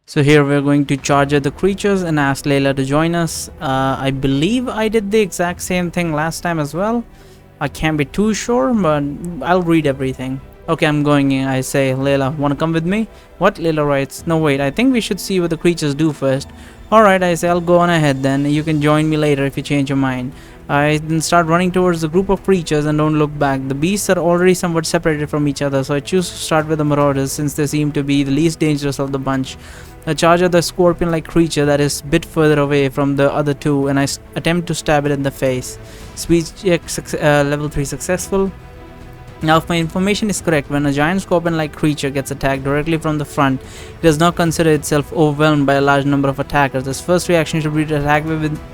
So here we're going to charge at the creatures and ask Layla to join us. I believe I did the exact same thing last time as well. I can't be too sure, but I'll read everything. Okay, I'm going in. I say, Layla, wanna come with me? What? Layla writes, no wait, I think we should see what the creatures do first. Alright, I say, I'll go on ahead then. You can join me later if you change your mind. I then start running towards the group of creatures and don't look back. The beasts are already somewhat separated from each other, so I choose to start with the marauders since they seem to be the least dangerous of the bunch. I charge at the scorpion-like creature that is a bit further away from the other two, and I attempt to stab it in the face. Speed check level 3 successful. Now, if my information is correct, when a giant scorpion-like creature gets attacked directly from the front, it does not consider itself overwhelmed by a large number of attackers. Its first reaction should be to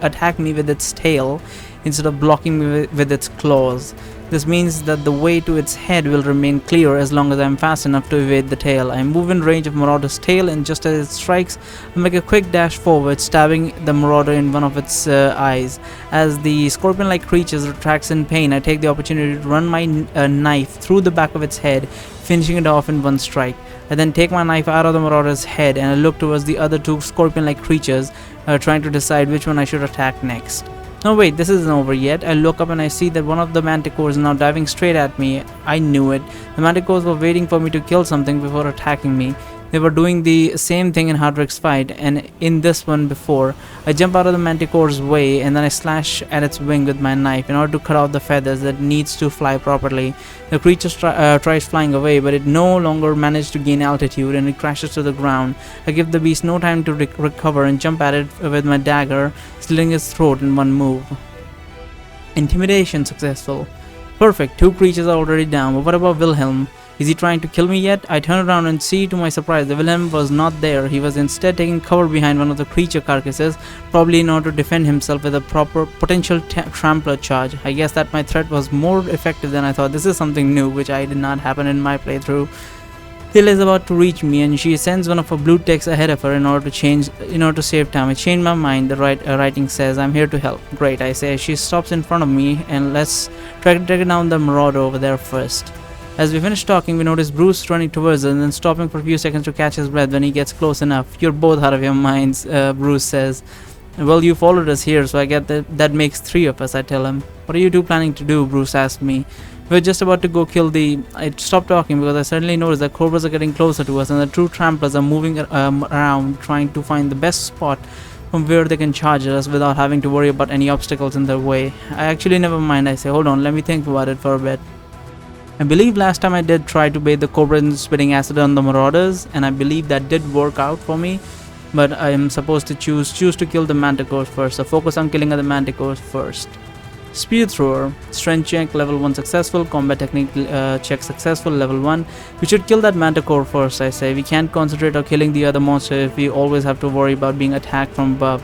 attack me with its tail instead of blocking me with its claws. This means that the way to its head will remain clear as long as I am fast enough to evade the tail. I move in range of Marauder's tail, and just as it strikes, I make a quick dash forward, stabbing the Marauder in one of its eyes. As the scorpion-like creature retracts in pain, I take the opportunity to run my knife through the back of its head, finishing it off in one strike. I then take my knife out of the Marauder's head, and I look towards the other two scorpion-like creatures, trying to decide which one I should attack next. No wait, this isn't over yet. I look up and I see that one of the manticores is now diving straight at me. I knew it. The manticores were waiting for me to kill something before attacking me. They were doing the same thing in Hardrick's fight and in this one before. I jump out of the manticore's way and then I slash at its wing with my knife in order to cut off the feathers that needs to fly properly. The creature tries flying away, but it no longer managed to gain altitude and it crashes to the ground. I give the beast no time to recover and jump at it with my dagger, slitting its throat in one move. Intimidation successful. Perfect, 2 creatures are already down, but what about Wilhelm? Is he trying to kill me yet? I turn around and see to my surprise that Wilhelm was not there. He was instead taking cover behind one of the creature carcasses, probably in order to defend himself with a proper potential trampler charge. I guess that my threat was more effective than I thought. This is something new, which did not happen in my playthrough. Hill is about to reach me and she sends one of her blue techs ahead of her in order to save time. I change my mind. The writing says, I'm here to help. Great, I say. She stops in front of me and let's track down the marauder over there first. As we finish talking, we notice Bruce running towards us and then stopping for a few seconds to catch his breath when he gets close enough. You're both out of your minds, Bruce says. Well, you followed us here, so I get that makes 3 of us, I tell him. What are you two planning to do? Bruce asks me. We're just about to go kill the... I stop talking because I suddenly notice that cobras are getting closer to us and the true tramplers are moving around trying to find the best spot from where they can charge us without having to worry about any obstacles in their way. I actually never mind, I say. Hold on, let me think about it for a bit. I believe last time I did try to bathe the cobra in spitting acid on the marauders, and I believe that did work out for me, but I am supposed to choose to kill the manticores first, so focus on killing the manticores first. Spear thrower, strength check level 1 successful, combat technique check successful level 1. We should kill that manticore first, I say. We can't concentrate on killing the other monster if we always have to worry about being attacked from above.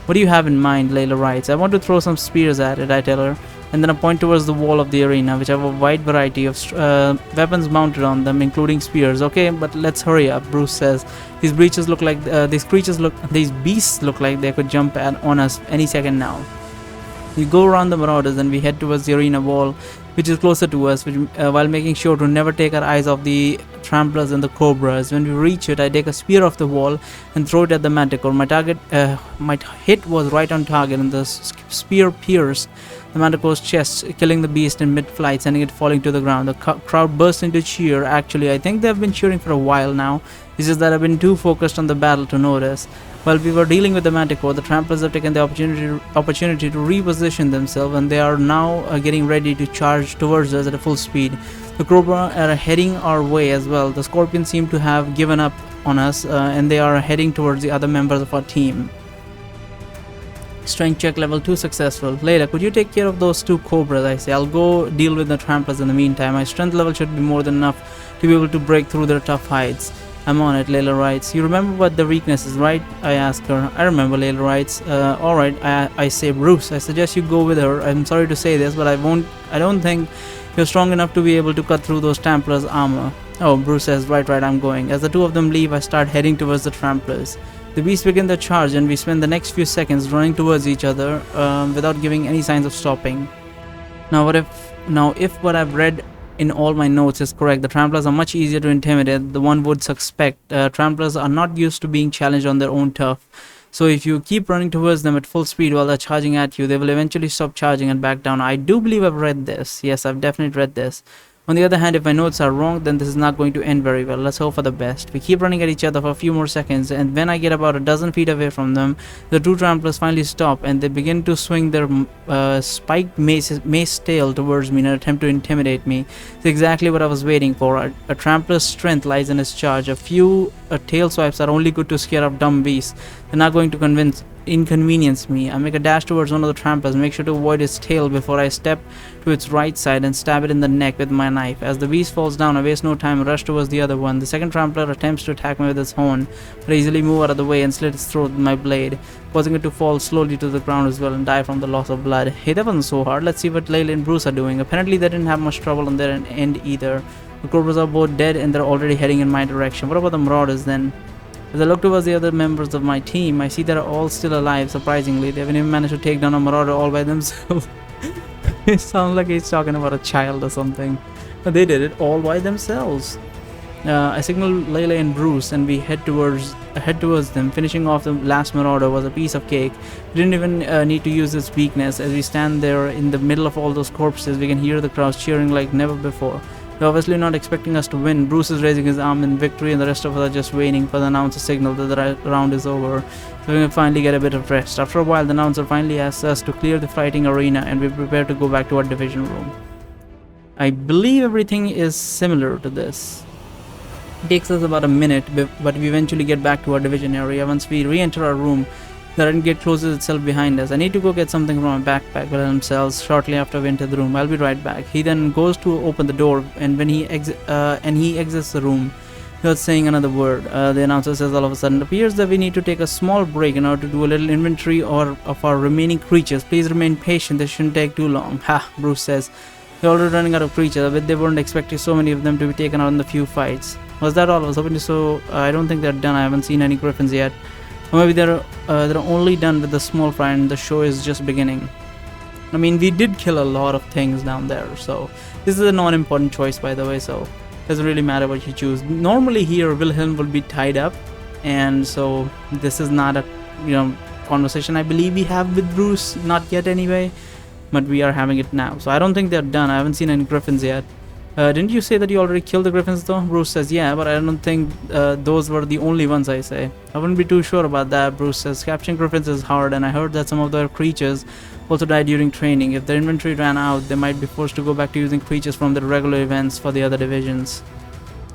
What do you have in mind? Layla writes. I want to throw some spears at it, I tell her, and then I point towards the wall of the arena, which have a wide variety of weapons mounted on them, including spears. Okay, but let's hurry up, Bruce says. These beasts look like they could jump on us any second now. We go around the marauders and we head towards the arena wall, which is closer to us, while making sure to never take our eyes off the tramplers and the cobras. When we reach it, I take a spear off the wall and throw it at the manticore. My hit was right on target and the spear pierced the manticore's chest, killing the beast in mid-flight, sending it falling to the ground. The crowd burst into cheer. Actually, I think they've been cheering for a while now. It's just that I've been too focused on the battle to notice. While we were dealing with the manticore, the tramplers have taken the opportunity to reposition themselves, and they are now getting ready to charge towards us at a full speed. The cobra are heading our way as well. The scorpions seem to have given up on us, and they are heading towards the other members of our team. Strength check level 2 successful. Layla, could you take care of those 2 cobras? I say. I'll go deal with the tramplers in the meantime. My strength level should be more than enough to be able to break through their tough hides. I'm on it, Layla writes. You remember what the weakness is, right? I ask her. I remember, Layla writes. Alright, I say. Bruce, I suggest you go with her. I'm sorry to say this, but I don't think you're strong enough to be able to cut through those tramplers' armor. Oh, Bruce says, right, I'm going. As the 2 of them leave, I start heading towards the tramplers. The beasts begin their charge and we spend the next few seconds running towards each other without giving any signs of stopping. Now if what I've read in all my notes is correct. The tramplers are much easier to intimidate than one would suspect. Tramplers are not used to being challenged on their own turf. So if you keep running towards them at full speed while they're charging at you, they will eventually stop charging and back down. I do believe I've read this. Yes, I've definitely read this. On the other hand, if my notes are wrong, then this is not going to end very well. Let's hope for the best. We keep running at each other for a few more seconds, and when I get about a dozen feet away from them, the two tramplers finally stop, and they begin to swing their spiked mace tail towards me in an attempt to intimidate me. It's exactly what I was waiting for. A trampler's strength lies in his charge. A few tail swipes are only good to scare off dumb beasts. They're not going to inconvenience me. I make a dash towards one of the tramplers, make sure to avoid its tail before I step to its right side and stab it in the neck with my knife. As the beast falls down, I waste no time and rush towards the other one. The second trampler attempts to attack me with its horn, but I easily move out of the way and slit its throat with my blade, causing it to fall slowly to the ground as well and die from the loss of blood. Hey, that wasn't so hard. Let's see what Layla and Bruce are doing. Apparently they didn't have much trouble on their end either. The Cobras are both dead and they're already heading in my direction. What about the Marauders then? As I look towards the other members of my team, I see they're all still alive, surprisingly. They haven't even managed to take down a Marauder all by themselves. It sounds like he's talking about a child or something. But they did it all by themselves. I signal Layla and Bruce and we head towards them. Finishing off the last Marauder was a piece of cake. We didn't even need to use its weakness. As we stand there in the middle of all those corpses, we can hear the crowd cheering like never before. They're obviously not expecting us to win. Bruce is raising his arm in victory and the rest of us are just waiting for the announcer signal that the round is over, so we can finally get a bit of rest. After a while, the announcer finally asks us to clear the fighting arena and we prepare to go back to our division room. I believe everything is similar to this. It takes us about a minute, but we eventually get back to our division area. Once we re-enter our room, the red gate closes itself behind us. I need to go get something from my backpack by themselves shortly after we enter the room. I'll be right back. He then goes to open the door, and when he exits the room without saying another word, the announcer says all of a sudden, it appears that we need to take a small break in order to do a little inventory of our remaining creatures. Please remain patient. This shouldn't take too long. Ha, Bruce says. They're already running out of creatures. I bet they weren't expecting so many of them to be taken out in the few fights. Was that all? I was hoping to, so I don't think they're done. I haven't seen any griffins yet. Or maybe they're only done with the small fry and the show is just beginning. I mean, we did kill a lot of things down there, so this is a non-important choice, by the way, so it doesn't really matter what you choose. Normally here, Wilhelm will be tied up, and so this is not a conversation I believe we have with Bruce, not yet anyway, but we are having it now. So I don't think they're done. I haven't seen any griffins yet. Didn't you say that you already killed the griffins though? Bruce says, yeah, but I don't think those were the only ones, I say. I wouldn't be too sure about that, Bruce says. Capturing griffins is hard, and I heard that some of their creatures also died during training. If their inventory ran out, they might be forced to go back to using creatures from the regular events for the other divisions.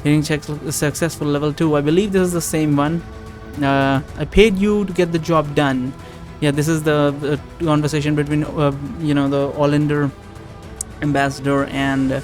Hitting checks successful level 2. I believe this is the same one. I paid you to get the job done. Yeah, this is the conversation between, the Ollander ambassador and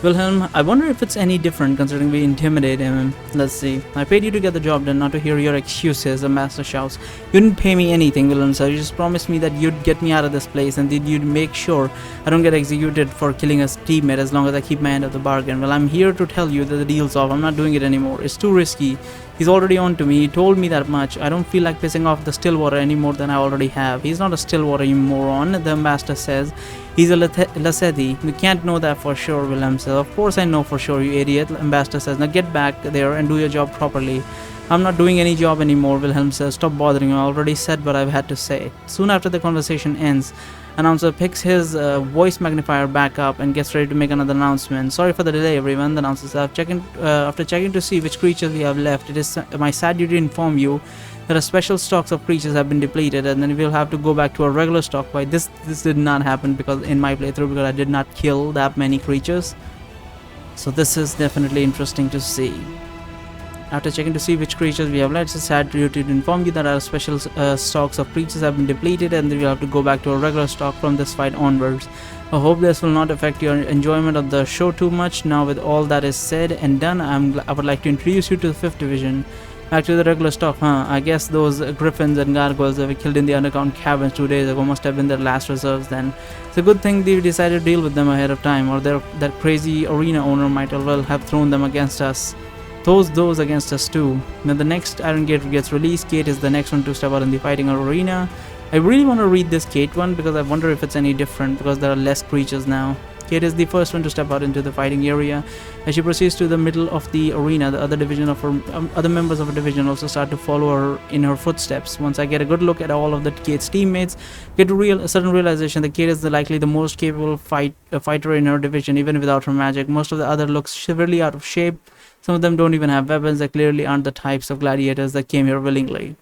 Wilhelm. I wonder if it's any different considering we intimidate him. Let's see. I paid you to get the job done, not to hear your excuses, the master shouts. You didn't pay me anything, Wilhelm said. You just promised me that you'd get me out of this place and that you'd make sure I don't get executed for killing a teammate as long as I keep my end of the bargain. Well, I'm here to tell you that the deal's off. I'm not doing it anymore. It's too risky. He's already on to me. He told me that much. I don't feel like pissing off the Stillwater any more than I already have. He's not a Stillwater, you moron, the ambassador says. He's a Lacetti. You can't know that for sure, Wilhelm says. Of course I know for sure, you idiot, the ambassador says. Now get back there and do your job properly. I'm not doing any job anymore, Wilhelm says. Stop bothering me. I already said what I've had to say. Soon after the conversation ends, announcer picks his voice magnifier back up and gets ready to make another announcement. Sorry for the delay, everyone, the announcer says. After checking to see which creatures we have left, it is my sad duty to inform you that our special stocks of creatures have been depleted, and then we'll have to go back to our regular stock. Why this did not happen because in my playthrough, because I did not kill that many creatures. So this is definitely interesting to see. After checking to see which creatures we have left, it's a sad duty to inform you that our special stocks of creatures have been depleted, and we'll have to go back to our regular stock from this fight onwards. I hope this will not affect your enjoyment of the show too much. Now with all that is said and done, I would like to introduce you to the 5th Division. Back to the regular stock, huh? I guess those griffins and gargoyles that we killed in the underground caverns 2 days ago must have been their last reserves then. It's a good thing they decided to deal with them ahead of time, or that crazy arena owner might as well have thrown them against us. Those against us too. When the next Iron Gate gets released, Gate is the next one to step out in the fighting arena. I really want to read this Gate one because I wonder if it's any different because there are less creatures now. Kate is the first one to step out into the fighting area. As she proceeds to the middle of the arena, the other members of her division also start to follow her in her footsteps. Once I get a good look at all of the Kate's teammates, get a certain realization that Kate is likely the most capable fighter in her division, even without her magic. Most of the other looks severely out of shape. Some of them don't even have weapons. They clearly aren't the types of gladiators that came here willingly.